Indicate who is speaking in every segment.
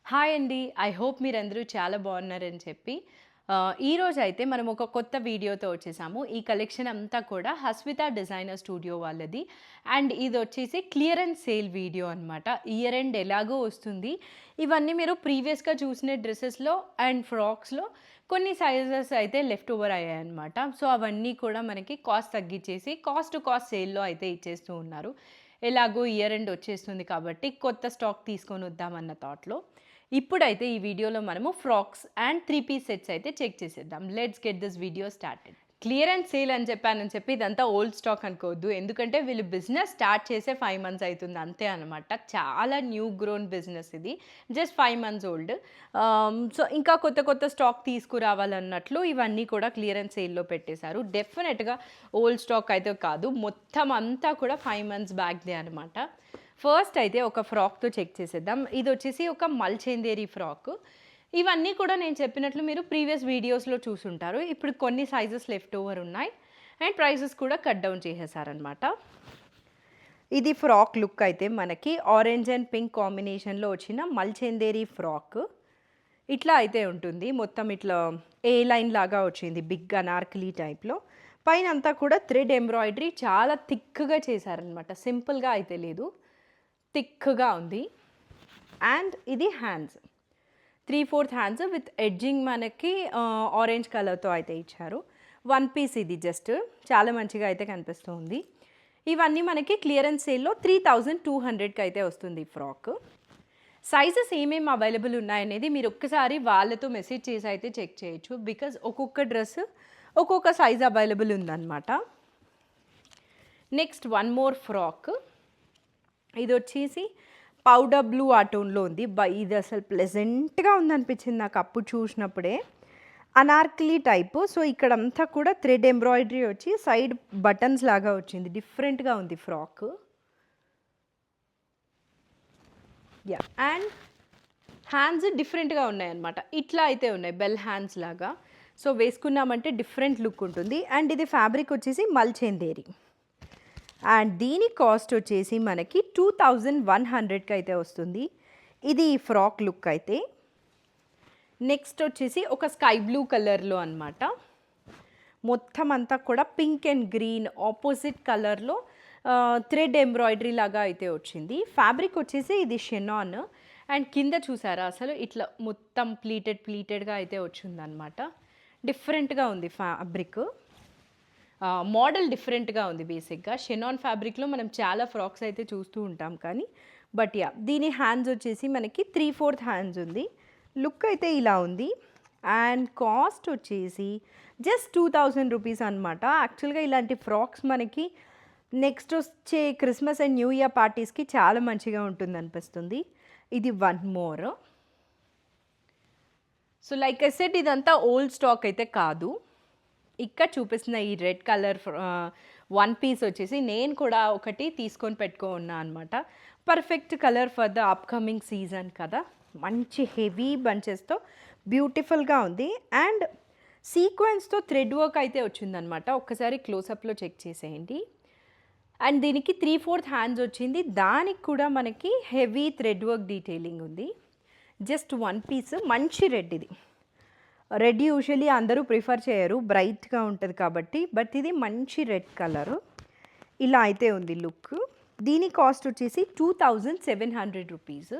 Speaker 1: Hi అండి. I hope మీరందరూ చాలా బాగున్నారని చెప్పి. ఈరోజైతే మనం ఒక కొత్త వీడియోతో వచ్చేసాము. ఈ కలెక్షన్ అంతా కూడా హస్విత డిజైనర్ స్టూడియో వాళ్ళది. అండ్ ఇదొచ్చేసి క్లియరెన్స్ సేల్ వీడియో అనమాట. ఇయర్ ఎండ్ ఎలాగో వస్తుంది. ఇవన్నీ మీరు ప్రీవియస్‌గా చూసిన డ్రెసెస్‌లో అండ్ ఫ్రాక్స్‌లో కొన్ని సైజెస్ అయితే లెఫ్ట్ ఓవర్ అయ్యాయన్నమాట. సో, అవన్నీ కూడా మనకి కాస్ట్ తగ్గించేసి కాస్ట్ టు కాస్ట్ సేల్‌లో అయితే ఇచ్చేస్తూ ఉన్నారు. ఎలాగో ఇయర్ ఎండ్ వచ్చేస్తుంది కాబట్టి కొత్త స్టాక్ తీసుకొనొద్దామన్న థాట్‌లో. ఇప్పుడైతే ఈ వీడియోలో మనము ఫ్రాక్స్ అండ్ 3 పీస్ సెట్స్ అయితే చెక్ చేసేద్దాం. Let's get this video started. Clearance sale అని చెప్పానని చెప్పి ఇదంతా ఓల్డ్ స్టాక్ అనుకోవద్దు. ఎందుకంటే వీళ్ళు బిజినెస్ స్టార్ట్ చేసే 5 మంత్స్ అవుతుంది అంతే అనమాట. చాలా న్యూ గ్రోన్ బిజినెస్ ఇది. Just 5 months old. సో ఇంకా కొత్త కొత్త స్టాక్ తీసుకురావాలన్నట్లు ఇవన్నీ కూడా క్లియరెన్స్ సేల్‌లో పెట్టేశారు. డెఫినెట్‌గా ఓల్డ్ స్టాక్ అయితే కాదు. మొత్తం అంతా కూడా 5 మంత్స్ బ్యాక్‌దే అనమాట. ఫస్ట్ అయితే ఒక ఫ్రాక్‌తో చెక్ చేసేద్దాం. ఇది వచ్చేసి ఒక మల్చేందేరి ఫ్రాక్. ఇవన్నీ కూడా నేను చెప్పినట్లు మీరు ప్రీవియస్ వీడియోస్‌లో చూసుంటారు. ఇప్పుడు కొన్ని సైజెస్ లెఫ్ట్ ఓవర్ ఉన్నాయి. అండ్ ప్రైసెస్ కూడా కట్ డౌన్ చేసేసారనమాట. ఇది ఫ్రాక్ లుక్ అయితే మనకి ఆరెంజ్ అండ్ పింక్ కాంబినేషన్‌లో వచ్చిన మల్చేందేరి ఫ్రాక్. ఇట్లా అయితే ఉంటుంది. మొత్తం ఇట్లా ఏ లైన్ లాగా వచ్చింది. బిగ్ అనార్కలి టైప్‌లో. పైన అంతా కూడా థ్రెడ్ ఎంబ్రాయిడరీ చాలా థిక్‌గా చేశారనమాట. సింపుల్‌గా అయితే లేదు. థిక్‌గా ఉంది. అండ్ ఇది హ్యాండ్స్ 3/4 హ్యాండ్స్ విత్ ఎడ్జింగ్ మనకి ఆరెంజ్ కలర్తో అయితే ఇచ్చారు. 1 పీస్ ఇది జస్ట్ చాలా మంచిగా అయితే కనిపిస్తూ ఉంది. ఇవన్నీ మనకి క్లియరెన్స్ సేల్లో 3200కి అయితే వస్తుంది ఈ ఫ్రాక్. సైజెస్ ఏమేమి అవైలబుల్ ఉన్నాయనేది మీరు ఒక్కసారి వాళ్ళతో మెసేజ్ చేసి అయితే చెక్ చేయొచ్చు. బికాజ్ ఒక్కొక్క డ్రెస్ ఒక్కొక్క సైజ్ అవైలబుల్ ఉందన్నమాట. Next one more frock. ఇది వచ్చేసి పౌడర్ బ్లూ ఆ టోన్లో ఉంది. ఇది అసలు ప్లెజెంట్గా ఉందనిపించింది నాకు అప్పుడు చూసినప్పుడే. అనార్కలి టైపు. సో ఇక్కడంతా కూడా థ్రెడ్ ఎంబ్రాయిడరీ వచ్చి సైడ్ బటన్స్ లాగా వచ్చింది. డిఫరెంట్గా ఉంది ఫ్రాక్. యా అండ్ హ్యాండ్స్ డిఫరెంట్గా ఉన్నాయన్నమాట. ఇట్లా అయితే ఉన్నాయి బెల్ హ్యాండ్స్ లాగా. సో వేసుకున్నామంటే డిఫరెంట్ లుక్ ఉంటుంది. అండ్ ఇది ఫ్యాబ్రిక్ వచ్చేసి మల్చేందేరి. అండ్ దీని కాస్ట్ వచ్చేసి మనకి 2100కి అయితే వస్తుంది. ఇది ఫ్రాక్ లుక్ అయితే. నెక్స్ట్ వచ్చేసి ఒక స్కై బ్లూ కలర్లో అనమాట. మొత్తం అంతా కూడా పింక్ అండ్ గ్రీన్ ఆపోజిట్ కలర్లో థ్రెడ్ ఎంబ్రాయిడరీ లాగా అయితే వచ్చింది. ఫ్యాబ్రిక్ వచ్చేసి ఇది షెనాన్. అండ్ కింద చూసారా అసలు ఇట్లా మొత్తం ప్లీటెడ్గా అయితే వచ్చిందనమాట. డిఫరెంట్గా ఉంది ఫ్యాబ్రిక్. మోడల్ డిఫరెంట్గా ఉంది బేసిక్గా. షెనాన్ ఫ్యాబ్రిక్లో మనం చాలా ఫ్రాక్స్ అయితే చూస్తూ ఉంటాం కానీ బట్ యా దీని హ్యాండ్స్ వచ్చేసి మనకి 3/4 హ్యాండ్స్ ఉంది. లుక్ అయితే ఇలా ఉంది. అండ్ కాస్ట్ వచ్చేసి జస్ట్ 2000 రూపీస్ అనమాట. యాక్చువల్గా ఇలాంటి ఫ్రాక్స్ మనకి నెక్స్ట్ వచ్చే క్రిస్మస్ అండ్ న్యూ ఇయర్ పార్టీస్కి చాలా మంచిగా ఉంటుంది అనిపిస్తుంది. ఇది one more. So like I said ఇదంతా ఓల్డ్ స్టాక్ అయితే కాదు. ఇక్కడ చూపిస్తున్న ఈ రెడ్ కలర్ 1 పీస్ వచ్చేసి నేను కూడా ఒకటి తీసుకొని పెట్టుకున్నా అనమాట. Perfect colour for the upcoming season కదా. మంచి హెవీ బంచెస్తో బ్యూటిఫుల్గా ఉంది. అండ్ సీక్వెన్స్తో థ్రెడ్ వర్క్ అయితే వచ్చిందనమాట. ఒక్కసారి క్లోజప్లో చెక్ చేసేయండి. అండ్ దీనికి 3/4 హ్యాండ్స్ వచ్చింది. దానికి కూడా మనకి హెవీ థ్రెడ్ వర్క్ డీటెయిలింగ్ ఉంది. Just 1 piece. మంచి రెడ్ ఇది. రెడ్ యూజువలీ అందరూ ప్రిఫర్ చేయరు, బ్రైట్గా ఉంటుంది కాబట్టి. బట్ ఇది మంచి రెడ్ కలరు. ఇలా అయితే ఉంది లుక్. దీని కాస్ట్ వచ్చేసి 2700 రూపీస్.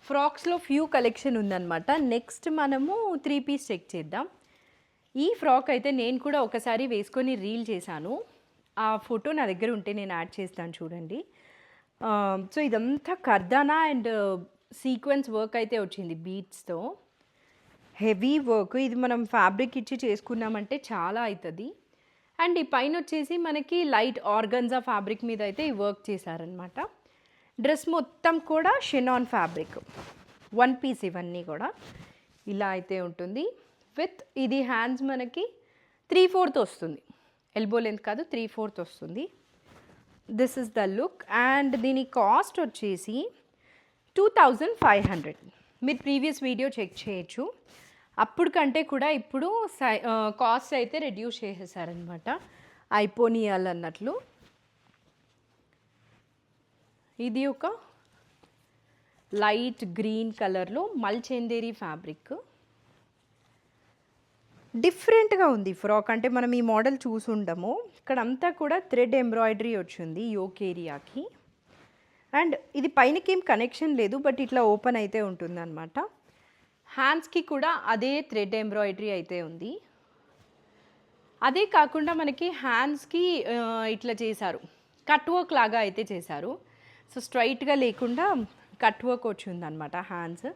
Speaker 1: ఫ్రాక్స్లో ఫ్యూ కలెక్షన్ ఉందన్నమాట. నెక్స్ట్ మనము 3 పీస్ చెక్ చేద్దాం. ఈ ఫ్రాక్ అయితే నేను కూడా ఒకసారి వేసుకొని రీల్ చేశాను. ఆ ఫోటో నా దగ్గర ఉంటే నేను యాడ్ చేస్తాను చూడండి. సో ఇదంతా కర్దానా అండ్ సీక్వెన్స్ వర్క్ అయితే వచ్చింది బీట్స్తో. Heavy work. ఇది మనం ఫ్యాబ్రిక్ ఇచ్చి చేసుకున్నామంటే చాలా అవుతుంది. అండ్ ఈ పైన వచ్చేసి మనకి లైట్ ఆర్గన్జా ఫ్యాబ్రిక్ మీద అయితే ఈ వర్క్ చేశారనమాట. డ్రెస్ మొత్తం కూడా షెనాన్ ఫ్యాబ్రిక్. 1 పీస్ ఇవన్నీ కూడా ఇలా అయితే ఉంటుంది. విత్ ఇది హ్యాండ్స్ మనకి 3/4 వస్తుంది. ఎల్బో లెంత్ కాదు, 3/4 వస్తుంది. This is the look. And దీని కాస్ట్ వచ్చేసి 2500. మీరు ప్రీవియస్ వీడియో చెక్ చేయొచ్చు. అప్పుడు కంటే కూడా ఇప్పుడు కాస్ట్ అయితే రెడ్యూస్ చేసేసారనమాట. అయిపోనియాలన్నట్లు. ఇది ఒక లైట్ గ్రీన్ కలర్లో మల్చెందేరి ఫ్యాబ్రిక్. డిఫరెంట్గా ఉంది ఫ్రాక్. అంటే మనం ఈ మోడల్ చూసుండము. ఇక్కడ అంతా కూడా థ్రెడ్ ఎంబ్రాయిడరీ వచ్చింది యోక్ ఏరియాకి. అండ్ ఇది పైనకి ఏం కనెక్షన్ లేదు, బట్ ఇట్లా ఓపెన్ అయితే ఉంటుందన్నమాట. హ్యాండ్స్కి కూడా అదే థ్రెడ్ ఎంబ్రాయిడరీ అయితే ఉంది. అదే కాకుండా మనకి హ్యాండ్స్కి ఇట్లా చేశారు, కట్ వర్క్ లాగా అయితే చేశారు. సో స్ట్రైట్గా లేకుండా కట్ వర్క్ వచ్చిందనమాట హ్యాండ్స్.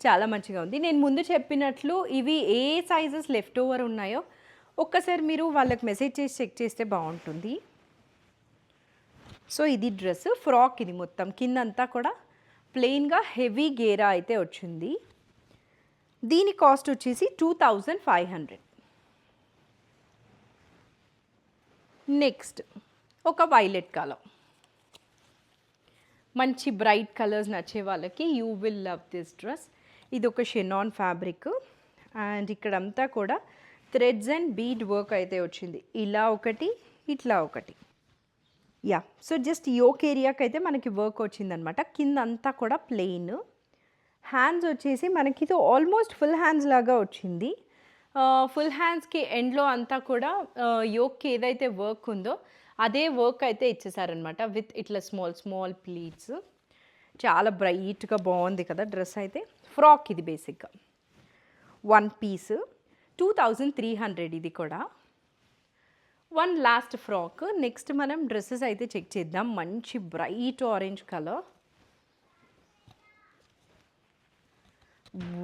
Speaker 1: చాలా మంచిగా ఉంది. నేను ముందు చెప్పినట్లు ఇవి ఏ సైజెస్ లెఫ్ట్ ఓవర్ ఉన్నాయో ఒక్కసారి మీరు వాళ్ళకి మెసేజ్ చేసి చెక్ చేస్తే బాగుంటుంది. సో ఇది డ్రెస్ ఫ్రాక్. ఇది మొత్తం కిందంతా కూడా ప్లెయిన్గా హెవీ గేరా అయితే వచ్చింది. దీని కాస్ట్ వచ్చేసి 2500. నెక్స్ట్ ఒక వైలెట్ కలర్. మంచి బ్రైట్ కలర్స్ నచ్చే వాళ్ళకి you will love this dress. ఇది ఒక షినాన్ ఫ్యాబ్రిక్ అండ్ ఇక్కడంతా కూడా థ్రెడ్స్ అండ్ బీడ్ వర్క్ అయితే వచ్చింది. ఇలా ఒకటి, ఇట్లా ఒకటి. యా, సో జస్ట్ యోక్ ఏరియాకి అయితే మనకి వర్క్ వచ్చిందనమాట. కింద అంతా కూడా ప్లెయిన్. హ్యాండ్స్ వచ్చేసి మనకి ఇది ఆల్మోస్ట్ ఫుల్ హ్యాండ్స్ లాగా వచ్చింది. ఫుల్ హ్యాండ్స్కి ఎండ్లో అంతా కూడా యోక్కి ఏదైతే వర్క్ ఉందో అదే వర్క్ అయితే ఇచ్చేసారనమాట విత్ ఇట్లా స్మాల్ స్మాల్ ప్లీట్స్. చాలా బ్రైట్గా బాగుంది కదా డ్రెస్ అయితే. ఫ్రాక్ ఇది బేసిక్గా 1 పీస్ 2300. ఇది కూడా వన్ లాస్ట్ ఫ్రాక్. నెక్స్ట్ మనం డ్రెస్సెస్ అయితే చెక్ చేద్దాం. మంచి బ్రైట్ ఆరెంజ్ కలర్.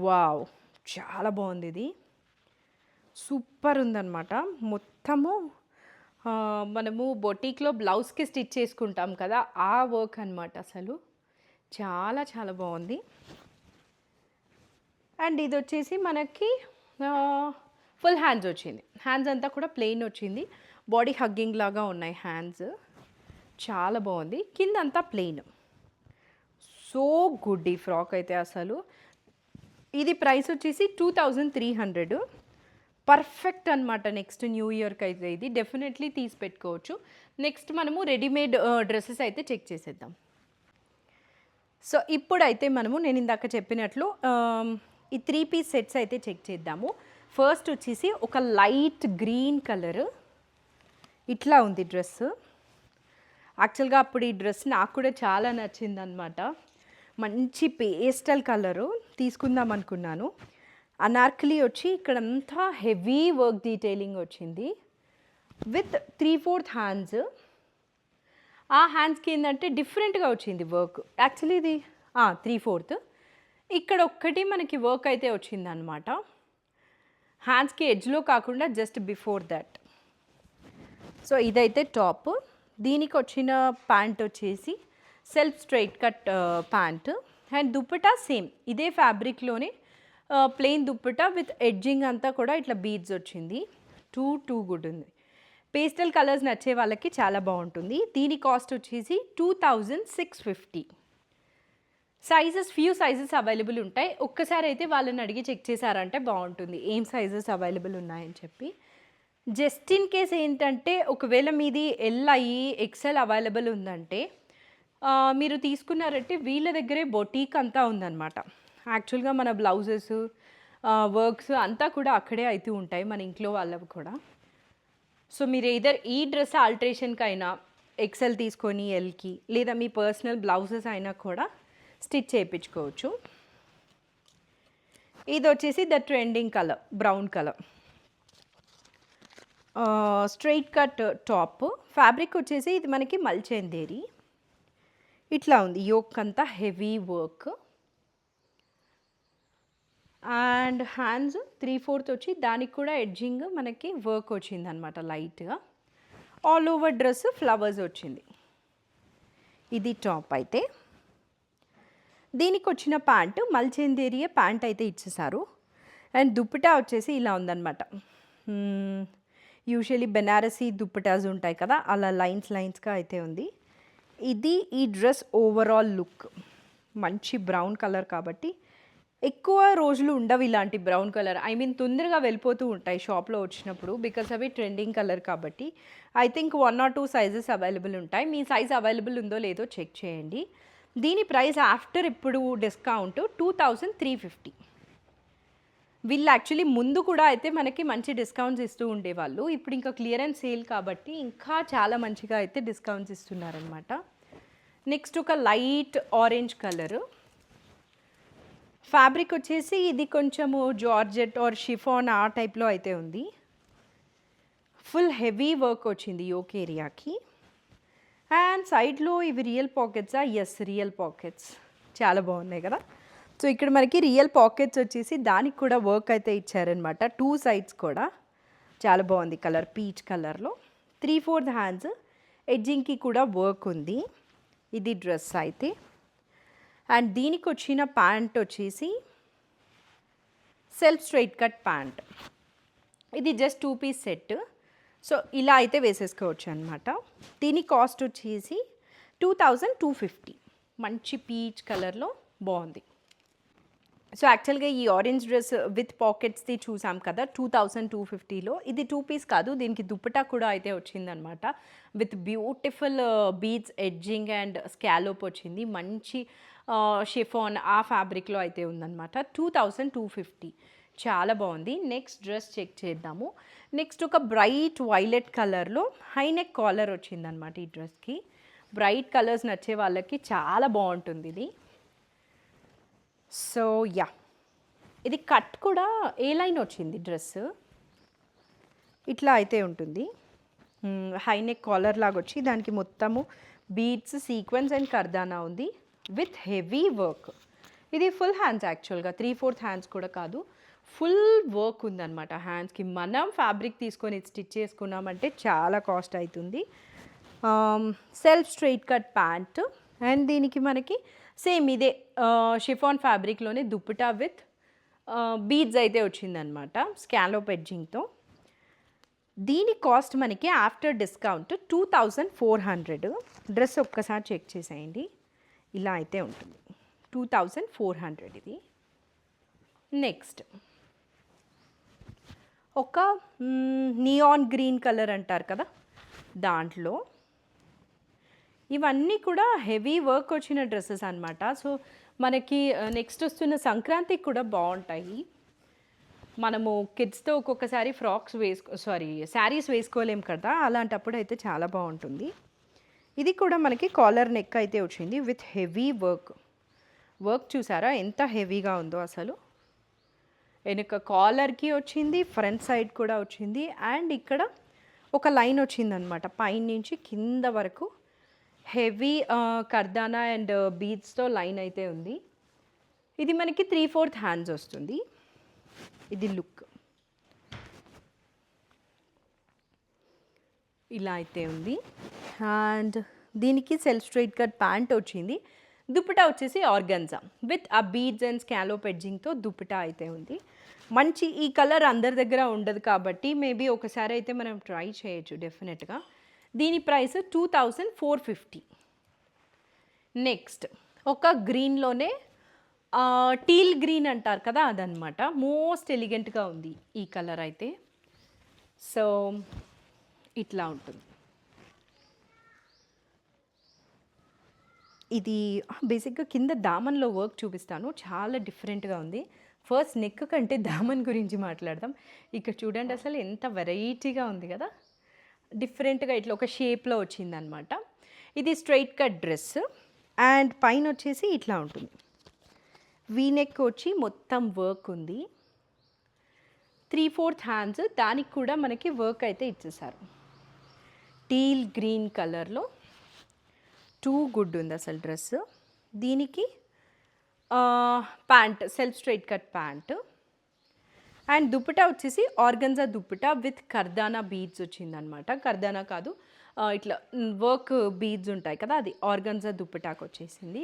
Speaker 1: వావ్, చాలా బాగుంది. ఇది సూపర్ ఉందన్నమాట. మొత్తము మనము బొటీక్లో బ్లౌజ్కి స్టిచ్ చేసుకుంటాం కదా ఆ వర్క్ అనమాట. అసలు చాలా చాలా బాగుంది. అండ్ ఇది వచ్చేసి మనకి ఫుల్ హ్యాండ్స్ వచ్చింది. హ్యాండ్స్ అంతా కూడా ప్లెయిన్ వచ్చింది. బాడీ హగ్గింగ్ లాగా ఉన్నాయి హ్యాండ్స్. చాలా బాగుంది. కింద అంతా ప్లెయిన్. సో గుడ్ ఈ ఫ్రాక్ అయితే అసలు. ఇది ప్రైస్ వచ్చేసి 2300. పర్ఫెక్ట్ అనమాట. నెక్స్ట్ న్యూ ఇయర్కి అయితే ఇది డెఫినెట్లీ తీసి పెట్టుకోవచ్చు. నెక్స్ట్ మనము రెడీమేడ్ డ్రెస్సెస్ అయితే చెక్ చేసేద్దాం. సో ఇప్పుడైతే మనము నేను ఇందాక చెప్పినట్లు ఈ 3 పీస్ సెట్స్ అయితే చెక్ చేద్దాము. ఫస్ట్ వచ్చేసి ఒక లైట్ గ్రీన్ కలర్. ఇట్లా ఉంది డ్రెస్. యాక్చువల్గా అప్పుడు ఈ డ్రెస్ నాకు కూడా చాలా నచ్చిందనమాట. మంచి పేస్టల్ కలరు తీసుకుందాం అనుకున్నాను. అనార్కలి వచ్చి ఇక్కడంతా హెవీ వర్క్ డీటెయిలింగ్ వచ్చింది విత్ 3/4 హ్యాండ్స్. ఆ హ్యాండ్స్కి ఏంటంటే డిఫరెంట్గా వచ్చింది వర్క్. యాక్చువల్లీ ఇది 3/4. ఇక్కడ ఒక్కటి మనకి వర్క్ అయితే వచ్చిందనమాట. హ్యాండ్స్కి ఎడ్జ్లో కాకుండా జస్ట్ బిఫోర్ దట్. సో ఇదైతే టాప్. దీనికి వచ్చిన ప్యాంట్ వచ్చేసి self straight cut pant. And dupatta same ఇదే ఫ్యాబ్రిక్లోనే ప్లెయిన్ దుప్పటా విత్ ఎడ్జింగ్ అంతా కూడా ఇట్లా బీడ్స్ వచ్చింది. టూ గుడ్ ఉంది. పేస్టల్ కలర్స్ నచ్చే వాళ్ళకి చాలా బాగుంటుంది. దీని కాస్ట్ వచ్చేసి 2650. ఫ్యూ సైజెస్ అవైలబుల్ ఉంటాయి. ఒక్కసారి అయితే వాళ్ళని అడిగి చెక్ చేశారంటే బాగుంటుంది ఏం సైజెస్ అవైలబుల్ ఉన్నాయని చెప్పి. జస్ట్ ఇన్ కేస్ ఏంటంటే ఒకవేళ మీది ఎల్ అయ్యి ఎక్సెల్ అవైలబుల్ ఉందంటే మీరు తీసుకున్నారంటే వీళ్ళ దగ్గరే బొటీక్ అంతా ఉందన్నమాట. యాక్చువల్గా మన బ్లౌజెస్ వర్క్స్ అంతా కూడా అక్కడే అయితే ఉంటాయి మన ఇంట్లో వాళ్ళవి కూడా. సో మీరు ఏదర్ ఈ డ్రెస్ ఆల్ట్రేషన్కి అయినా ఎక్సెల్ తీసుకొని ఎల్కి, లేదా మీ పర్సనల్ బ్లౌజెస్ అయినా కూడా స్టిచ్ చేయించుకోవచ్చు. ఇది వచ్చేసి the trending colour brown colour. Straight cut top. Fabric వచ్చేసి ఇది మనకి మల్చెందేరి. ఇట్లా ఉంది యోక్ అంతా హెవీ వర్క్. అండ్ హ్యాండ్స్ 3/4 వచ్చి దానికి కూడా ఎడ్జింగ్ మనకి వర్క్ వచ్చిందనమాట లైట్గా. ఆల్ ఓవర్ డ్రెస్ ఫ్లవర్స్ వచ్చింది. ఇది టాప్ అయితే. దీనికి వచ్చిన ప్యాంట్ మల్చెందేరియే ప్యాంట్ అయితే ఇచ్చేసారు. అండ్ దుప్పటా వచ్చేసి ఇలా ఉందన్నమాట. యూజువలీ బెనారసీ దుప్పటాస్ ఉంటాయి కదా అలా లైన్స్గా అయితే ఉంది. ఇది ఈ డ్రెస్ ఓవరాల్ లుక్. మంచి బ్రౌన్ కలర్ కాబట్టి ఎక్కువ రోజులు ఉండవు ఇలాంటి బ్రౌన్ కలర్. ఐ మీన్ తొందరగా వెళ్ళిపోతూ ఉంటాయి షాప్లో వచ్చినప్పుడు, బికాస్ అవి ట్రెండింగ్ కలర్ కాబట్టి. I think 1 or 2 sizes available ఉంటాయి. మీ సైజ్ అవైలబుల్ ఉందో లేదో చెక్ చేయండి. దీని ప్రైస్ ఆఫ్టర్ ఇప్పుడు డిస్కౌంట్ 2350. వీళ్ళు యాక్చువల్లీ ముందు కూడా అయితే మనకి మంచి డిస్కౌంట్స్ ఇస్తూ ఉండేవాళ్ళు. ఇప్పుడు ఇంకా క్లియరెన్స్ సేల్ కాబట్టి ఇంకా చాలా మంచిగా అయితే డిస్కౌంట్స్ ఇస్తున్నారనమాట. నెక్స్ట్ ఒక లైట్ ఆరెంజ్ కలరు. ఫ్యాబ్రిక్ వచ్చేసి ఇది కొంచెము జార్జెట్ ఆర్ షిఫాన్ ఆ టైప్లో అయితే ఉంది. ఫుల్ హెవీ వర్క్ వచ్చింది యోక్ ఏరియాకి. అండ్ సైడ్లో ఇవి రియల్ పాకెట్సా? Yes, real pockets. చాలా బాగున్నాయి కదా. సో ఇక్కడ మనకి రియల్ పాకెట్స్ వచ్చేసి దానికి కూడా వర్క్ అయితే ఇచ్చారనమాట. 2 సైడ్స్ కూడా చాలా బాగుంది. కలర్ పీచ్ కలర్లో 3/4 హ్యాండ్స్. ఎడ్జింగ్కి కూడా వర్క్ ఉంది. ఇది డ్రెస్ అయితే. అండ్ దీనికి వచ్చిన ప్యాంట్ వచ్చేసి సెల్ఫ్ స్ట్రైట్ కట్ ప్యాంట్. ఇది జస్ట్ 2 పీస్ సెట్. సో ఇలా అయితే వేసేసుకోవచ్చు అనమాట. దీని కాస్ట్ వచ్చేసి 2250. మంచి పీచ్ కలర్లో బాగుంది. సో యాక్చువల్గా ఈ ఆరెంజ్ డ్రెస్ విత్ పాకెట్స్ది చూసాం కదా 2250లో. ఇది 2 పీస్ కాదు, దీనికి దుప్పటా కూడా అయితే వచ్చిందనమాట. With beautiful beads edging and scallop వచ్చింది. మంచి షిఫాన్ ఆ ఫ్యాబ్రిక్లో అయితే ఉందన్నమాట. 2250 చాలా బాగుంది. నెక్స్ట్ డ్రెస్ చెక్ చేద్దాము. నెక్స్ట్ ఒక బ్రైట్ వైలెట్ కలర్లో హైనెక్ కాలర్ వచ్చిందనమాట ఈ డ్రెస్కి. బ్రైట్ కలర్స్ నచ్చే వాళ్ళకి చాలా బాగుంటుంది ఇది. సో యా, ఇది కట్ కూడా ఏ లైన్ వచ్చింది డ్రెస్. ఇట్లా అయితే ఉంటుంది. హైనెక్ కాలర్ లాగా వచ్చి దానికి మొత్తము బీడ్స్ సీక్వెన్స్ అండ్ కర్దానా ఉంది విత్ హెవీ వర్క్. ఇది ఫుల్ హ్యాండ్స్ యాక్చువల్గా, 3/4 హ్యాండ్స్ కూడా కాదు, ఫుల్ వర్క్ ఉందన్నమాట హ్యాండ్స్కి. మనం ఫ్యాబ్రిక్ తీసుకొని స్టిచ్ చేసుకున్నామంటే చాలా కాస్ట్ అవుతుంది. Self straight cut pant. And దీనికి మనకి సేమ్ ఇదే షిఫాన్ ఫ్యాబ్రిక్లోనే దుప్పటా విత్ బీడ్స్ అయితే వచ్చిందనమాట స్కాలోప్ ఎడ్జింగ్తో. దీని కాస్ట్ మనకి ఆఫ్టర్ డిస్కౌంట్ 2400. డ్రెస్ ఒక్కసారి చెక్ చేసేయండి. ఇలా అయితే ఉంటుంది. 2400 ఇది. నెక్స్ట్ ఒక నియాన్ గ్రీన్ కలర్ అంటారు కదా, దాంట్లో ఇవన్నీ కూడా హెవీ వర్క్ వచ్చిన డ్రెస్సెస్ అనమాట. సో మనకి నెక్స్ట్ వస్తున్న సంక్రాంతికి కూడా బాగుంటాయి. మనము కిడ్స్తో ఒక్కొక్కసారి శారీస్ వేసుకోలేం కదా, అలాంటప్పుడు అయితే చాలా బాగుంటుంది. ఇది కూడా మనకి కాలర్ నెక్ అయితే వచ్చింది విత్ హెవీ వర్క్. వర్క్ చూసారా ఎంత హెవీగా ఉందో అసలు. వెనుక కాలర్కి వచ్చింది, ఫ్రంట్ సైడ్ కూడా వచ్చింది. అండ్ ఇక్కడ ఒక లైన్ వచ్చిందనమాట పైన నుంచి కింద వరకు. హెవీ కర్దానా అండ్ బీడ్స్తో లైన్ అయితే ఉంది. ఇది మనకి 3/4 హ్యాండ్స్ వస్తుంది. ఇది లుక్ ఇలా అయితే ఉంది. అండ్ దీనికి సెల్ఫ్ స్ట్రైట్ కట్ ప్యాంట్ వచ్చింది. దుప్పటా వచ్చేసి ఆర్గన్జా విత్ ఆ బీడ్స్ అండ్ స్కాలోప్ ఎడ్జింగ్తో దుప్పటా అయితే ఉంది. మంచి ఈ కలర్ అందరి దగ్గర ఉండదు కాబట్టి మేబీ ఒకసారి అయితే మనం ట్రై చేయొచ్చు డెఫినెట్గా. దీని ప్రైస్ 2450. నెక్స్ట్ ఒక గ్రీన్లోనే టీల్ గ్రీన్ అంటారు కదా, అదనమాట. మోస్ట్ ఎలిగెంట్గా ఉంది ఈ కలర్ అయితే. సో ఇట్లా ఉంటుంది. ఇది బేసిక్గా కింద దామన్లో వర్క్ చూపిస్తాను, చాలా డిఫరెంట్గా ఉంది. ఫస్ట్ నెక్ కంటే దామన్ గురించి మాట్లాడదాం. ఇక్కడ చూడండి అసలు ఎంత వెరైటీగా ఉంది కదా, డిఫరెంట్గా ఇట్లా ఒక షేప్లో వచ్చిందనమాట. ఇది స్ట్రైట్ కట్ డ్రెస్. అండ్ పైన వచ్చేసి ఇట్లా ఉంటుంది. వీ నెక్ వచ్చి మొత్తం వర్క్ ఉంది. 3/4 హ్యాండ్స్. దానికి కూడా మనకి వర్క్ అయితే ఇచ్చేసారు. టీల్ గ్రీన్ కలర్లో టూ గుడ్ ఉంది అసలు డ్రెస్. దీనికి pant self straight cut pant. And dupatta వచ్చేసి ఆర్గన్జా దుప్పటా విత్ కర్దానా బీడ్స్ వచ్చిందనమాట. కర్దానా కాదు, ఇట్లా వర్క్ బీడ్స్ ఉంటాయి కదా, అది ఆర్గన్జా దుప్పటాకు వచ్చేసింది.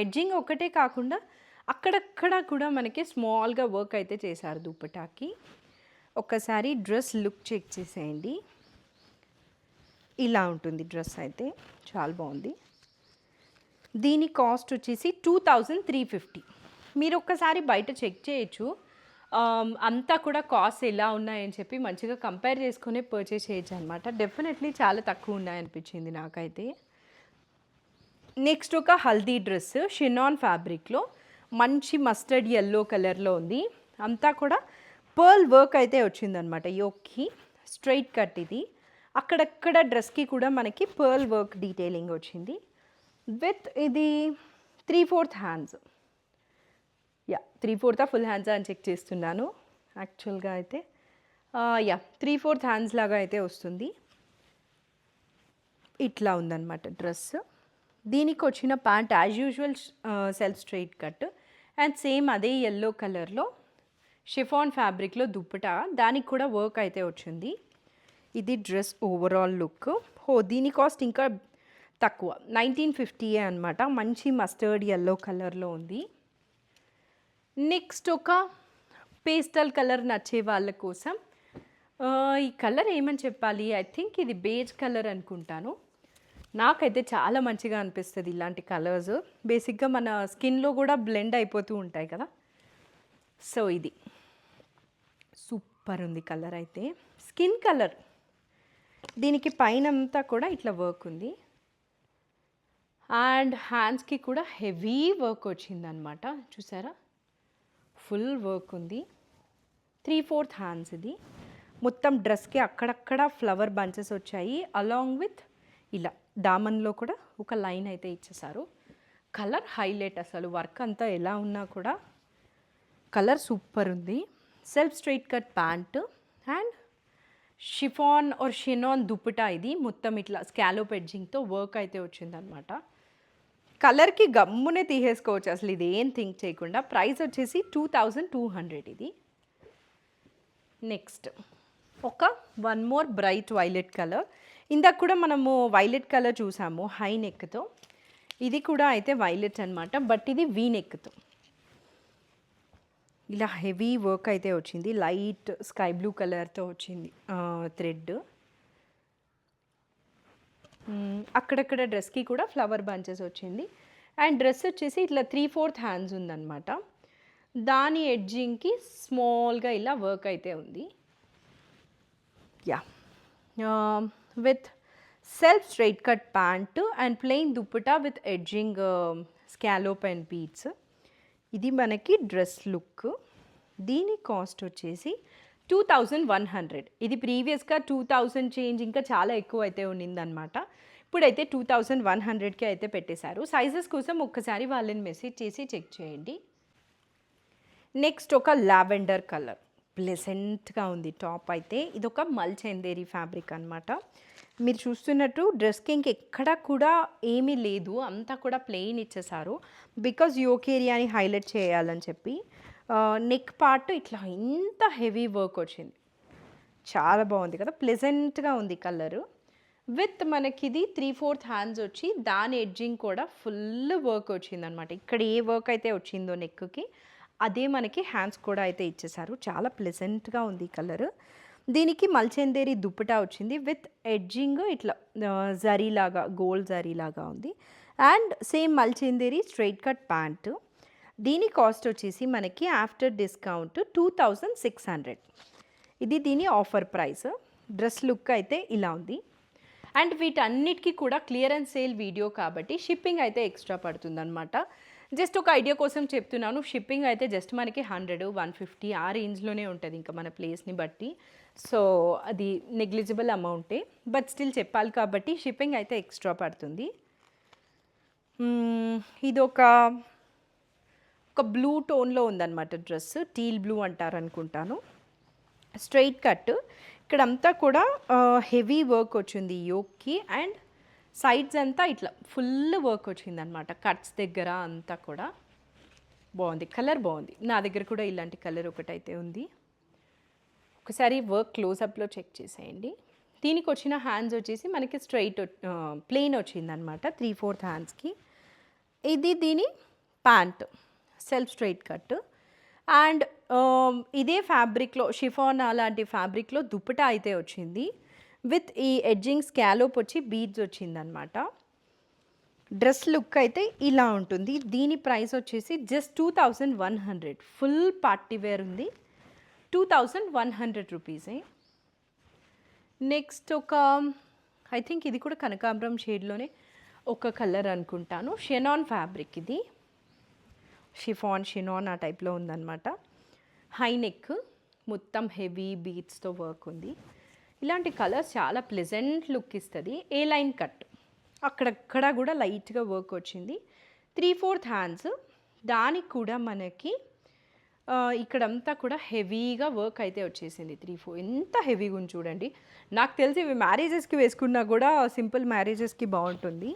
Speaker 1: ఎడ్జింగ్ ఒకటే కాకుండా అక్కడక్కడ కూడా మనకి స్మాల్గా వర్క్ అయితే చేశారు దుప్పటాకి. ఒక్కసారి డ్రెస్ లుక్ చెక్ చేసేయండి. ఇలా ఉంటుంది డ్రెస్ అయితే, చాలా బాగుంది. దీని కాస్ట్ వచ్చేసి 2350. మీరు ఒక్కసారి బయట చెక్ చేయొచ్చు, అంతా కూడా కాస్ట్ ఎలా ఉన్నాయని చెప్పి మంచిగా కంపేర్ చేసుకుని పర్చేస్ చేయొచ్చు అనమాట. డెఫినెట్లీ చాలా తక్కువ ఉన్నాయనిపించింది నాకైతే. నెక్స్ట్ ఒక హల్దీ డ్రెస్ షినాన్ ఫ్యాబ్రిక్లో మంచి మస్టర్డ్ ఎల్లో కలర్లో ఉంది. అంతా కూడా పర్ల్ వర్క్ అయితే వచ్చిందనమాట. యోక్కి స్ట్రైట్ కట్ ఇది. అక్కడక్కడ డ్రెస్కి కూడా మనకి పర్ల్ వర్క్ డీటెయిలింగ్ వచ్చింది. విత్ ఇది 3/4 హ్యాండ్స్. యా 3/4 ఫుల్ హ్యాండ్స్ అని చెక్ చేస్తున్నాను. యాక్చువల్గా అయితే యా 3/4 హ్యాండ్స్ లాగా అయితే వస్తుంది. ఇట్లా ఉందన్నమాట డ్రెస్. దీనికి వచ్చిన pant as usual self straight cut and same అదే ఎల్లో కలర్లో షిఫాన్ ఫ్యాబ్రిక్లో దుప్పటా, దానికి కూడా వర్క్ అయితే వచ్చింది. ఇది డ్రెస్ ఓవరాల్ లుక్. దీని కాస్ట్ ఇంకా తక్కువ 1950 అనమాట. మంచి మస్టర్డ్ ఎల్లో కలర్లో ఉంది. నెక్స్ట్ ఒక పేస్టల్ కలర్ నచ్చే వాళ్ళ కోసం ఈ కలర్ ఏమని చెప్పాలి, ఐ థింక్ ఇది బేజ్ కలర్ అనుకుంటాను. నాకైతే చాలా మంచిగా అనిపిస్తుంది ఇలాంటి కలర్స్. బేసిక్గా మన స్కిన్లో కూడా బ్లెండ్ అయిపోతూ ఉంటాయి కదా. సో ఇది సూపర్ ఉంది కలర్ అయితే. Skin colour. దీనికి పైన అంతా కూడా ఇట్లా వర్క్ ఉంది అండ్ హ్యాండ్స్కి కూడా హెవీ వర్క్ వచ్చిందనమాట. చూసారా, ఫుల్ వర్క్ ఉంది. 3/4 హ్యాండ్స్ ఇది. మొత్తం డ్రెస్కి అక్కడక్కడ ఫ్లవర్ బంచెస్ వచ్చాయి. అలాంగ్ విత్ ఇలా దామన్లో కూడా ఒక లైన్ అయితే ఇచ్చేసారు. Colour highlight. అసలు వర్క్ అంతా ఎలా ఉన్నా కూడా కలర్ సూపర్ ఉంది. Self straight cut pant and chiffon or chinon dupatta. ఇది మొత్తం ఇట్లా స్కాలోప్ ఎడ్జింగ్తో వర్క్ అయితే వచ్చిందనమాట. కలర్కి గమ్మునే తీసేసుకోవచ్చు అసలు, ఇది ఏం థింక్ చేయకుండా. ప్రైస్ వచ్చేసి 2200 ఇది. నెక్స్ట్ ఒక one more bright violet colour. ఇందాక కూడా మనము వైలెట్ కలర్ చూసాము హై నెక్తో. ఇది కూడా అయితే వైలెట్ అనమాట, బట్ ఇది వీ నెక్తో. ఇలా హెవీ వర్క్ అయితే వచ్చింది. లైట్ స్కై బ్లూ కలర్తో వచ్చింది థ్రెడ్. అక్కడక్కడ డ్రెస్కి కూడా ఫ్లవర్ బంచెస్ వచ్చింది. అండ్ డ్రెస్ వచ్చేసి ఇట్లా 3/4 హ్యాండ్స్ ఉందన్నమాట. దాని ఎడ్జింగ్కి స్మాల్గా ఇలా వర్క్ అయితే ఉంది. Yeah with self straight cut pant and plain dupatta with edging scallop and beads. ఇది మనకి డ్రెస్ లుక్. దీని కాస్ట్ వచ్చేసి 2100. ఇది ప్రీవియస్గా 2000 చేంజ్ ఇంకా చాలా ఎక్కువ అయితే ఉన్నిందనమాట. ఇప్పుడైతే 2100కి అయితే పెట్టేశారు. సైజెస్ కోసం ఒక్కసారి వాళ్ళని మెసేజ్ చేసి చెక్ చేయండి. నెక్స్ట్ ఒక లావెండర్ కలర్. ప్లెజెంట్గా ఉంది టాప్ అయితే. ఇది ఒక మల్చందేరి ఫ్యాబ్రిక్ అనమాట. మీరు చూస్తున్నట్టు డ్రెస్కి ఇంకెక్కడా కూడా ఏమీ లేదు, అంతా కూడా ప్లెయిన్ ఇచ్చేసారు. బికాజ్ యోక్ ఏరియాని హైలైట్ చేయాలని చెప్పి. నెక్ పార్ట్ ఇట్లా ఇంత హెవీ వర్క్ వచ్చింది. చాలా బాగుంది కదా, ప్లెజెంట్గా ఉంది కలరు. విత్ మనకి ఇది 3/4 హ్యాండ్స్ వచ్చి దాని ఎడ్జింగ్ కూడా ఫుల్ వర్క్ వచ్చిందనమాట. ఇక్కడ ఏ వర్క్ అయితే వచ్చిందో నెక్కి అదే మనకి హ్యాండ్స్ కూడా అయితే ఇచ్చేసారు. చాలా ప్లెజెంట్గా ఉంది కలర్. దీనికి మల్చందేరి దుప్పటా వచ్చింది విత్ ఎడ్జింగ్ ఇట్లా జరీలాగా, గోల్డ్ జరీలాగా ఉంది. And same mulchanderi straight cut pant. దీని కాస్ట్ వచ్చేసి మనకి ఆఫ్టర్ డిస్కౌంట్ 2600. ఇది దీని ఆఫర్ ప్రైస్. డ్రెస్ లుక్ అయితే ఇలా ఉంది. అండ్ వీటన్నిటికీ కూడా క్లియరెన్స్ సేల్ వీడియో కాబట్టి షిప్పింగ్ అయితే ఎక్స్ట్రా పడుతుందన్నమాట. జస్ట్ ఒక ఐడియా కోసం చెప్తున్నాను. షిప్పింగ్ అయితే జస్ట్ మనకి 100, 150 ఆ రేంజ్లోనే ఉంటుంది ఇంకా మన ప్లేస్ని బట్టి. సో అది నెగ్లిజిబుల్ అమౌంటే, బట్ స్టిల్ చెప్పాలి కాబట్టి షిప్పింగ్ అయితే ఎక్స్ట్రా పడుతుంది. ఇది ఒక బ్లూ టోన్లో ఉందన్నమాట డ్రెస్. టీల్ బ్లూ అంటారు అనుకుంటాను. Straight cut. ఇక్కడంతా కూడా హెవీ వర్క్ వచ్చింది యోక్కి. అండ్ సైడ్స్ అంతా ఇట్లా ఫుల్ వర్క్ వచ్చిందనమాట. కట్స్ దగ్గర అంతా కూడా బాగుంది. కలర్ బాగుంది. నా దగ్గర కూడా ఇలాంటి కలర్ ఒకటైతే ఉంది. ఒకసారి వర్క్ క్లోజప్లో చెక్ చేసేయండి. దీనికి వచ్చిన హ్యాండ్స్ వచ్చేసి మనకి స్ట్రైట్ ప్లెయిన్ వచ్చిందనమాట 3/4 హ్యాండ్స్కి. ఇది దీని pant self straight cut. And ఇదే ఫ్యాబ్రిక్లో షిఫాన్ అలాంటి ఫ్యాబ్రిక్లో దుప్పటా అయితే వచ్చింది విత్ ఈ ఎడ్జింగ్ స్కాలోప్ వచ్చి బీడ్స్ వచ్చిందనమాట. డ్రెస్ లుక్ అయితే ఇలా ఉంటుంది. దీని ప్రైస్ వచ్చేసి జస్ట్ 2100. ఫుల్ పార్టీ వేర్ ఉంది. 2100 రూపీసే. నెక్స్ట్ ఒక ఐ థింక్ ఇది కూడా కనకాంబరం షేడ్లోనే ఒక కలర్ అనుకుంటాను, షెనాన్ ఫ్యాబ్రిక్ ఇది, షినాన్ ఆ టైప్లో ఉందన్నమాట. హై నెక్, మొత్తం హెవీ బీట్స్తో వర్క్ ఉంది. ఇలాంటి కలర్స్ చాలా ప్లెజెంట్ లుక్ ఇస్తుంది. ఏ లైన్ కట్, అక్కడక్కడ కూడా లైట్గా వర్క్ వచ్చింది. 3/4 హ్యాండ్స్, దానికి కూడా మనకి ఇక్కడంతా కూడా హెవీగా వర్క్ అయితే వచ్చేసింది. 3/4 ఎంత హెవీగా ఉంది చూడండి. నాకు తెలిసి ఇవి మ్యారేజెస్కి వేసుకున్నా కూడా సింపుల్ మ్యారేజెస్కి బాగుంటుంది.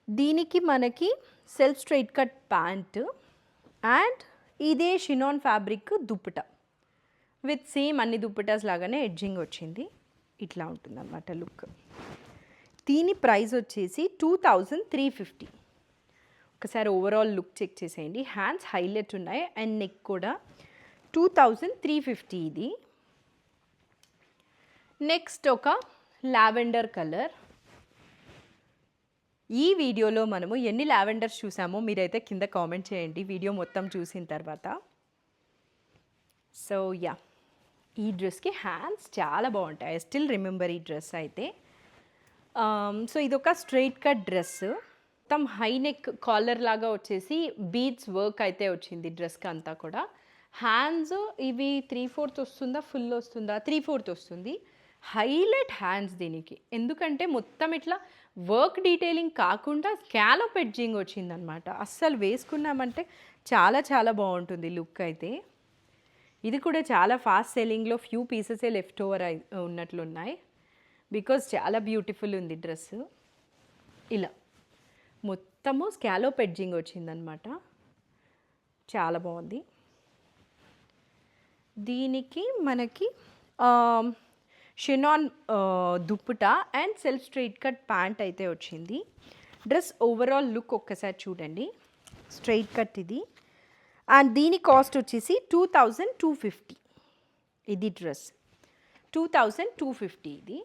Speaker 1: దీనికి మనకి self straight cut pant and ఇదే chinon fabric dupatta with same అన్ని దుప్పటాస్ లాగానే ఎడ్జింగ్ వచ్చింది. ఇట్లా ఉంటుంది అన్నమాట లుక్. దీని ప్రైస్ వచ్చేసి 2350. ఒకసారి ఓవరాల్ లుక్ చెక్ చేసేయండి. హ్యాండ్స్ హైలైట్ ఉన్నాయి అండ్ నెక్ కూడా 2350 ఇది. నెక్స్ట్ ఒక లావెండర్ కలర్. ఈ వీడియోలో మనము ఎన్ని లావెండర్స్ చూసామో మీరైతే కింద కామెంట్ చేయండి వీడియో మొత్తం చూసిన తర్వాత. సో యా, ఈ డ్రెస్కి హ్యాండ్స్ చాలా బాగుంటాయి. ఐ స్టిల్ రిమెంబర్ ఈ డ్రెస్ అయితే. సో ఇదొక స్ట్రైట్ కట్ డ్రెస్, మొత్తం హై నెక్ కాలర్ లాగా వచ్చేసి బీడ్స్ వర్క్ అయితే వచ్చింది డ్రెస్కి అంతా కూడా. హ్యాండ్స్ ఇవి 3/4 వస్తుందా, ఫుల్ వస్తుందా, 3/4 వస్తుంది. హైలైట్ హ్యాండ్స్ దీనికి, ఎందుకంటే మొత్తం ఇట్లా వర్క్ డీటెయిలింగ్ కాకుండా స్కాలప్ ఎడ్జింగ్ వచ్చిందనమాట. అస్సలు వేసుకున్నామంటే చాలా చాలా బాగుంటుంది లుక్ అయితే. ఇది కూడా చాలా ఫాస్ట్ సెల్లింగ్లో ఫ్యూ పీసెసే లెఫ్ట్ ఓవర్ ఉన్నట్లున్నాయి, బికాజ్ చాలా బ్యూటిఫుల్ ఉంది డ్రెస్. ఇలా మొత్తము స్కాలప్ ఎడ్జింగ్ వచ్చిందనమాట, చాలా బాగుంది. దీనికి మనకి chinon dupatta and self straight cut pant అయితే వచ్చింది. డ్రెస్ ఓవరాల్ లుక్ ఒక్కసారి చూడండి. స్ట్రైట్ కట్ ఇది అండ్ దీని కాస్ట్ వచ్చేసి 2250. ఇది డ్రెస్ 2250 ఇది.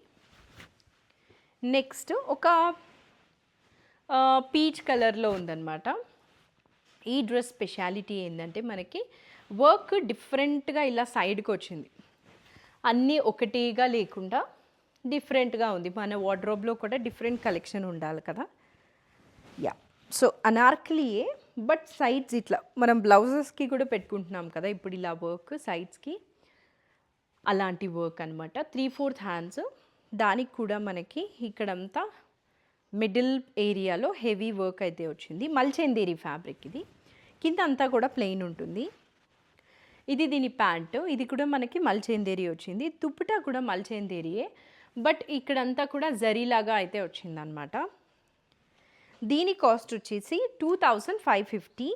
Speaker 1: నెక్స్ట్ ఒక పీచ్ కలర్లో ఉందన్నమాట. ఈ డ్రెస్ స్పెషాలిటీ ఏంటంటే మనకి వర్క్ డిఫరెంట్గా ఇలా సైడ్కి వచ్చింది, అన్నీ ఒకటిగా లేకుండా డిఫరెంట్గా ఉంది. మన వార్డ్రోబ్లో కూడా డిఫరెంట్ కలెక్షన్ ఉండాలి కదా. యా, సో అనార్కలియే బట్ సైడ్స్ ఇట్లా మనం బ్లౌజెస్కి కూడా పెట్టుకుంటున్నాం కదా ఇప్పుడు ఇలా వర్క్ సైడ్స్కి, అలాంటి వర్క్ అనమాట. 3/4 హ్యాండ్స్, దానికి కూడా మనకి ఇక్కడంతా మిడిల్ ఏరియాలో హెవీ వర్క్ అయితే వచ్చింది. మల్చెందేరి ఫ్యాబ్రిక్ ఇది, కింద అంతా కూడా ప్లెయిన్ ఉంటుంది. ఇది దీని ప్యాంటు, ఇది కూడా మనకి మల్చెందేరి వచ్చింది. దుప్పటా కూడా మల్చెందేరియే, బట్ ఇక్కడంతా కూడా జరీలాగా అయితే వచ్చిందనమాట. దీని కాస్ట్ వచ్చేసి 2550.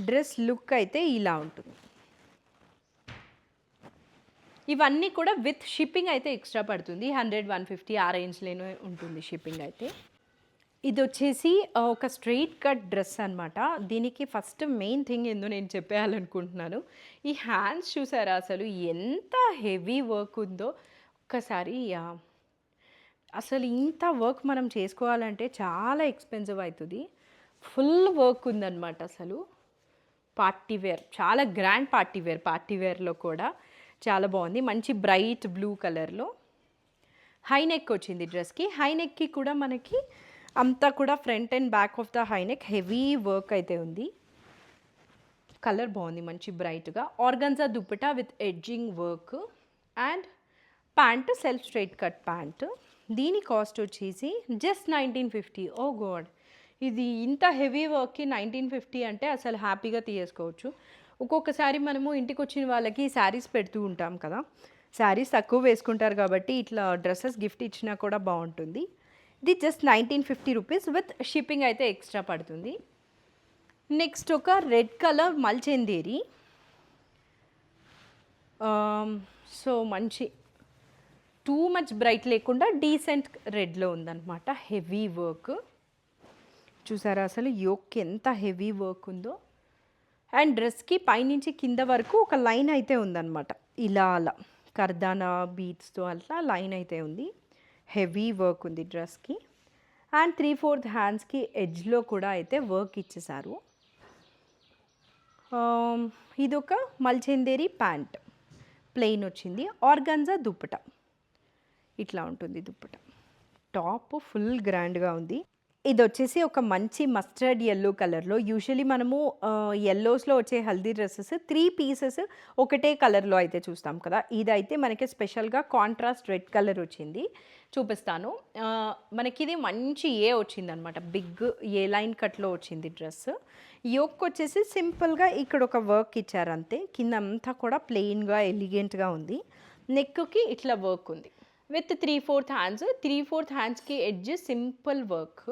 Speaker 1: డ్రెస్ లుక్ అయితే ఇలా ఉంటుంది. ఇవన్నీ కూడా విత్ షిప్పింగ్ అయితే ఎక్స్ట్రా పడుతుంది, 100-150 ఆ రేంజ్లోనే ఉంటుంది షిప్పింగ్ అయితే. ఇది వచ్చేసి ఒక స్ట్రైట్ కట్ డ్రెస్ అనమాట. దీనికి ఫస్ట్ మెయిన్ థింగ్ ఏందో నేను చెప్పేయాలనుకుంటున్నాను. ఈ హ్యాండ్స్ చూసారా అసలు ఎంత హెవీ వర్క్ ఉందో ఒక్కసారి. అసలు ఇంత వర్క్ మనం చేసుకోవాలంటే చాలా ఎక్స్పెన్సివ్ అవుతుంది. ఫుల్ వర్క్ ఉందన్నమాట అసలు. పార్టీ వేర్, చాలా గ్రాండ్ పార్టీ వేర్లో కూడా చాలా బాగుంది. మంచి బ్రైట్ బ్లూ కలర్లో హై నెక్ వచ్చింది డ్రెస్కి. హై నెక్కి కూడా మనకి అంతా కూడా front and back of the high neck heavy work అయితే ఉంది. కలర్ బాగుంది, మంచి బ్రైట్గా. Organza dupatta with edging work and pant self straight cut pant. దీని కాస్ట్ వచ్చేసి జస్ట్ 1950. ఓ గాడ్, ఇది ఇంత హెవీ వర్క్కి 1950 అంటే అసలు హ్యాపీగా తీసుకోవచ్చు. ఒక్కొక్కసారి మనము ఇంటికి వచ్చిన వాళ్ళకి శారీస్ పెడుతూ ఉంటాం కదా, శారీస్ తక్కువ వేసుకుంటారు కాబట్టి ఇట్లా డ్రెస్సెస్ గిఫ్ట్ ఇచ్చినా కూడా బాగుంటుంది. ఇది జస్ట్ 1950 రూపీస్ విత్ షిప్పింగ్ అయితే ఎక్స్ట్రా పడుతుంది. నెక్స్ట్ ఒక రెడ్ కలర్ మల్చెందేరి. సో మంచి టూ మచ్ బ్రైట్ లేకుండా డీసెంట్ రెడ్లో ఉందన్నమాట. హెవీ వర్క్ చూసారా అసలు యోక్ ఎంత హెవీ వర్క్ ఉందో. అండ్ డ్రెస్కి పైనుంచి కింద వరకు ఒక లైన్ అయితే ఉందన్నమాట, ఇలా అలా కర్దానా బీట్స్తో అట్లా లైన్ అయితే ఉంది. హెవీ వర్క్ ఉంది డ్రెస్కి. అండ్ 3/4 హ్యాండ్స్కి ఎడ్జ్లో కూడా అయితే వర్క్ ఇచ్చేసారు. ఇదొక మల్చెందేరి ప్యాంట్, ప్లెయిన్ వచ్చింది. ఆర్గన్జా దుప్పట, ఇట్లా ఉంటుంది దుప్పట. టాప్ ఫుల్ గ్రాండ్గా ఉంది. ఇది వచ్చేసి ఒక మంచి మస్టర్డ్ ఎల్లో కలర్లో. యూజువలీ మనము ఎల్లోస్లో వచ్చే హల్దీ డ్రెస్సెస్ 3 పీసెస్ ఒకటే కలర్లో అయితే చూస్తాం కదా. ఇదైతే మనకి స్పెషల్గా కాంట్రాస్ట్ రెడ్ కలర్ వచ్చింది. చూపిస్తాను. మనకి ఇది మంచి వచ్చిందనమాట. బిగ్ ఏ లైన్ కట్లో వచ్చింది డ్రెస్. యోక్ వచ్చేసి సింపుల్గా ఇక్కడ ఒక వర్క్ ఇచ్చారు అంతే. కింద అంతా కూడా ప్లెయిన్గా ఎలిగెంట్గా ఉంది. నెక్కి ఇట్లా వర్క్ ఉంది విత్ 3/4 హ్యాండ్స్. 3/4 హ్యాండ్స్కి edge simple work.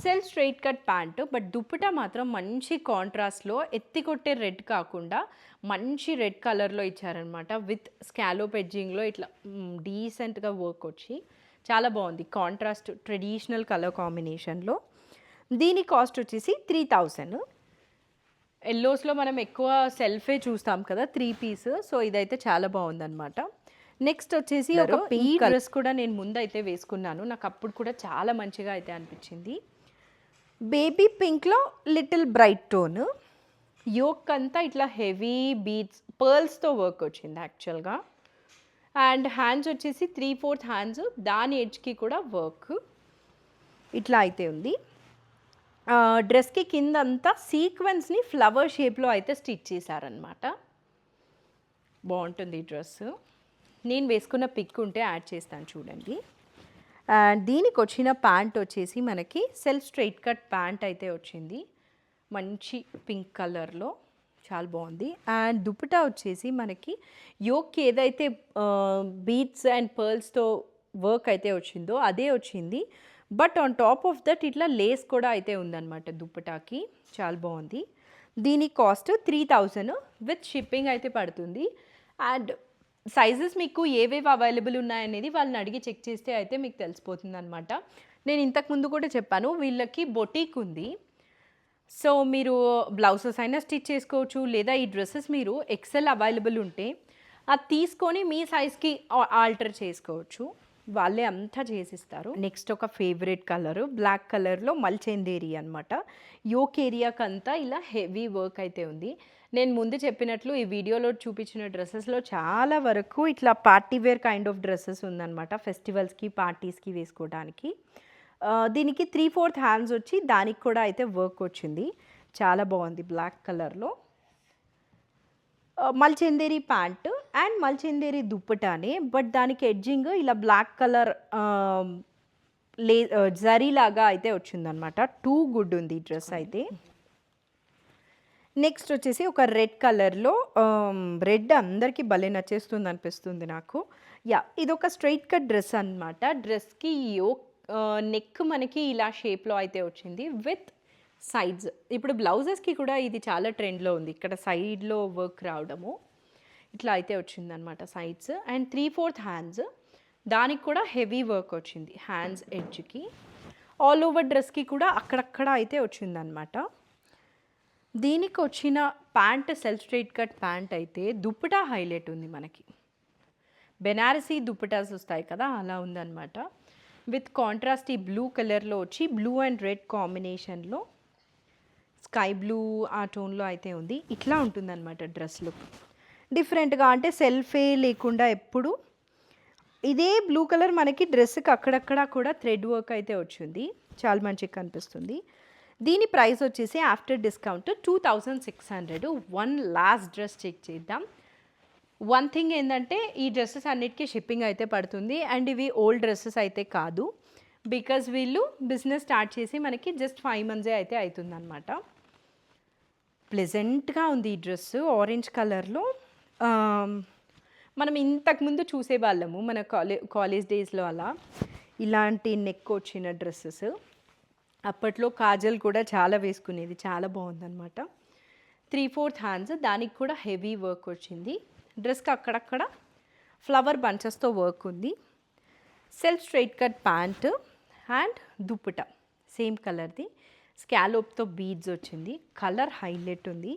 Speaker 1: Self straight cut pant. But dupatta మాత్రం మంచి కాంట్రాస్ట్లో ఎత్తి కొట్టే రెడ్ కాకుండా మంచి రెడ్ కలర్లో ఇచ్చారనమాట. విత్ స్కాలోప్ ఎడ్జింగ్లో ఇట్లా డీసెంట్గా వర్క్ వచ్చి చాలా బాగుంది. కాంట్రాస్ట్ ట్రెడిషనల్ కలర్ కాంబినేషన్లో. దీని కాస్ట్ వచ్చేసి 3000. ఎల్లోస్లో మనం ఎక్కువ సెల్ఫే చూస్తాం కదా 3 పీస్. సో ఇదైతే చాలా బాగుందన్నమాట. నెక్స్ట్ వచ్చేసి ఒక పింక్ డ్రెస్ కూడా నేను ముందైతే వేసుకున్నాను. నాకు అప్పుడు కూడా చాలా మంచిగా అయితే అనిపించింది. బేబీ పింక్లో లిటిల్ బ్రైట్ టోన్. యోక్ అంతా ఇట్లా హెవీ బీడ్స్ పర్ల్స్తో వర్క్ వచ్చింది యాక్చువల్గా. అండ్ హ్యాండ్స్ వచ్చేసి 3/4 హ్యాండ్స్. దాని ఎడ్జ్కి కూడా వర్క్ ఇట్లా అయితే ఉంది. డ్రెస్కి కింద అంతా సీక్వెన్స్ని ఫ్లవర్ షేప్లో అయితే స్టిచ్ చేశారనమాట. బాగుంటుంది ఈ డ్రెస్. నేను వేసుకున్న పిక్ ఉంటే యాడ్ చేస్తాను చూడండి. అండ్ దీనికి వచ్చిన ప్యాంట్ వచ్చేసి మనకి సెల్ఫ్ స్ట్రైట్ కట్ ప్యాంట్ అయితే వచ్చింది. మంచి పింక్ కలర్లో చాలా బాగుంది. అండ్ దుపట్టా వచ్చేసి మనకి యోక్ ఏదైతే బీడ్స్ అండ్ పర్ల్స్తో వర్క్ అయితే వచ్చిందో అదే వచ్చింది. But on top of that ఇట్లా లేస్ కూడా అయితే ఉందన్నమాట దుప్పటాకి. చాలా బాగుంది. దీని కాస్ట్ 3000 విత్ షిప్పింగ్ అయితే పడుతుంది. అండ్ సైజెస్ మీకు ఏవేవి అవైలబుల్ ఉన్నాయనేది వాళ్ళని అడిగి చెక్ చేస్తే అయితే మీకు తెలిసిపోతుంది అనమాట. నేను ఇంతకుముందు కూడా చెప్పాను వీళ్ళకి బొటీక్ ఉంది. సో మీరు బ్లౌజెస్ అయినా స్టిచ్ చేసుకోవచ్చు, లేదా ఈ డ్రెస్సెస్ మీరు ఎక్సెల్ అవైలబుల్ ఉంటే అది తీసుకొని మీ సైజ్కి ఆల్టర్ చేసుకోవచ్చు. వాళ్ళే అంతా చేసిస్తారు. నెక్స్ట్ ఒక ఫేవరెట్ కలరు బ్లాక్ కలర్లో మల్చెందేరి అనమాట. యోక్ ఏరియాకి అంతా ఇలా హెవీ వర్క్ అయితే ఉంది. నేను ముందు చెప్పినట్లు ఈ వీడియోలో చూపించిన డ్రెస్సెస్లో చాలా వరకు ఇట్లా party wear kind of dresses ఉందన్నమాట. ఫెస్టివల్స్కి పార్టీస్కి వేసుకోవడానికి. దీనికి 3/4 హ్యాండ్స్ వచ్చి దానికి కూడా అయితే వర్క్ వచ్చింది. చాలా బాగుంది బ్లాక్ కలర్లో. మల్చెందేరి ప్యాంట్ అండ్ మల్చెందేరి దుప్పటానే. బట్ దానికి ఎడ్జింగ్ ఇలా బ్లాక్ కలర్ జరీ లాగా అయితే వచ్చిందనమాట. టూ గుడ్ ఉంది ఈ డ్రెస్ అయితే. నెక్స్ట్ వచ్చేసి ఒక రెడ్ కలర్లో. రెడ్ అందరికీ భలే నచ్చేస్తుంది అనిపిస్తుంది నాకు. ఇది ఒక స్ట్రైట్ కట్ డ్రెస్ అనమాట. డ్రెస్కి నెక్ మనకి ఇలా షేప్లో అయితే వచ్చింది విత్ సైడ్స్. ఇప్పుడు బ్లౌజెస్కి కూడా ఇది చాలా ట్రెండ్లో ఉంది. ఇక్కడ సైడ్లో వర్క్ రావడము ఇట్లా అయితే వచ్చిందనమాట సైడ్స్. And 3/4 hands. దానికి కూడా హెవీ వర్క్ వచ్చింది హ్యాండ్స్ ఎడ్జ్కి. ఆల్ ఓవర్ డ్రెస్కి కూడా అక్కడక్కడ అయితే వచ్చిందనమాట. దీనికి వచ్చిన pant self straight cut pant అయితే దుప్పటా హైలైట్ ఉంది మనకి. బెనారసీ దుప్పటాస్ వస్తాయి కదా అలా ఉందన్నమాట. విత్ కాంట్రాస్ట్ ఈ బ్లూ కలర్లో వచ్చి బ్లూ అండ్ రెడ్ కాంబినేషన్లో స్కై బ్లూ ఆ టోన్లో అయితే ఉంది. ఇట్లా ఉంటుందన్నమాట డ్రెస్ లుక్. డిఫరెంట్గా అంటే సెల్ఫే లేకుండా ఎప్పుడు ఇదే బ్లూ కలర్ మనకి డ్రెస్కి అక్కడక్కడ కూడా థ్రెడ్ వర్క్ అయితే వచ్చింది. చాలా మంచిగా కనిపిస్తుంది. దీని ప్రైస్ వచ్చేసి after discount 2600. One last dress check చేద్దాం. వన్ థింగ్ ఏంటంటే ఈ డ్రెస్సెస్ అన్నిటికీ షిప్పింగ్ అయితే పడుతుంది. అండ్ ఇవి ఓల్డ్ డ్రెస్సెస్ అయితే కాదు. బికాజ్ వీళ్ళు బిజినెస్ స్టార్ట్ చేసి మనకి జస్ట్ 5 months అయితే అవుతుందన్నమాట. ప్లెజెంట్గా ఉంది ఈ డ్రెస్ ఆరెంజ్ కలర్లో. మనం ఇంతకుముందు చూసేవాళ్ళము మన కాలేజ్ డేస్లో అలా ఇలాంటి నెక్ వచ్చిన డ్రెస్సెస్. అప్పట్లో కాజల్ కూడా చాలా వేసుకునేది. చాలా బాగుందన్నమాట. 3/4 హ్యాండ్స్. దానికి కూడా హెవీ వర్క్ వచ్చింది. డ్రెస్కి అక్కడక్కడ ఫ్లవర్ బంచెస్తో వర్క్ ఉంది. Self straight cut pant and dupatta same కలర్ది. స్కాలోప్తో బీడ్స్ వచ్చింది. కలర్ హైలైట్ ఉంది.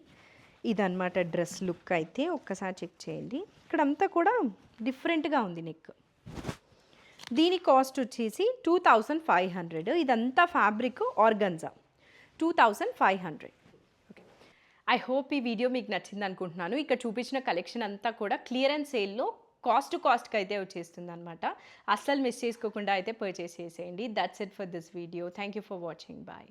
Speaker 1: ఇదన్నమాట డ్రెస్ లుక్ అయితే. ఒక్కసారి చెక్ చేయండి. ఇక్కడంతా కూడా డిఫరెంట్గా ఉంది నెక్. దీని కాస్ట్ వచ్చేసి 2500. ఇదంతా fabric organza. 2500. Okay, I hope ఈ వీడియో మీకు నచ్చింది అనుకుంటున్నాను. ఇక్కడ చూపించిన కలెక్షన్ అంతా కూడా క్లియరెన్స్ సేల్లో కాస్ట్కి అయితే వచ్చేస్తుందనమాట. అస్సలు మిస్ చేసుకోకుండా అయితే పర్చేస్ చేసేయండి. That's it for this video. Thank you for watching. Bye.